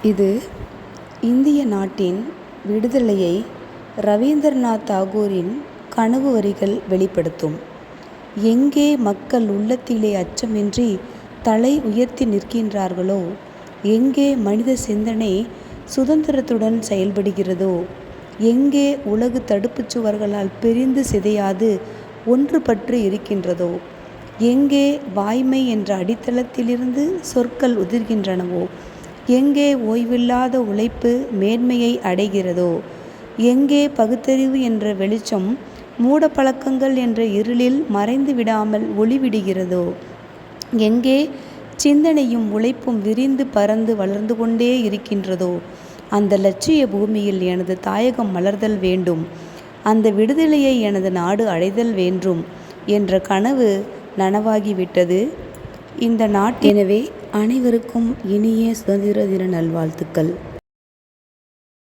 இது இந்திய நாட்டின் விடுதலையை ரவீந்திரநாத் தாகூரின் கனவு வரிகள் வெளிப்படுத்தும். எங்கே மக்கள் உள்ளத்திலே அச்சமின்றி தலை உயர்த்தி நிற்கின்றார்களோ, எங்கே மனித சிந்தனை சுதந்திரத்துடன் செயல்படுகிறதோ, எங்கே உலகு தடுப்புச் சுவர்களால் பிரிந்து சிதையாது ஒன்றுபட்டு இருக்கின்றதோ, எங்கே வாய்மை என்ற அடித்தளத்திலிருந்து சொற்கள் உதிர்கின்றனவோ, எங்கே ஓய்வில்லாத உழைப்பு மேன்மையை அடைகிறதோ, எங்கே பகுத்தறிவு என்ற வெளிச்சம் மூட பழக்கங்கள் என்ற இருளில் மறைந்து விடாமல் ஒளிவிடுகிறதோ, எங்கே சிந்தனையும் உழைப்பும் விரிந்து பறந்து வளர்ந்து கொண்டே இருக்கின்றதோ, அந்த லட்சிய பூமியில் எனது தாயகம் மலர்தல் வேண்டும், அந்த விடுதலையை எனது நாடு அடைதல் வேண்டும் என்ற கனவு நனவாகிவிட்டது இந்த நாட்டில். எனவே அனைவருக்கும் இனிய சுதந்திர தின நல்வாழ்த்துக்கள்.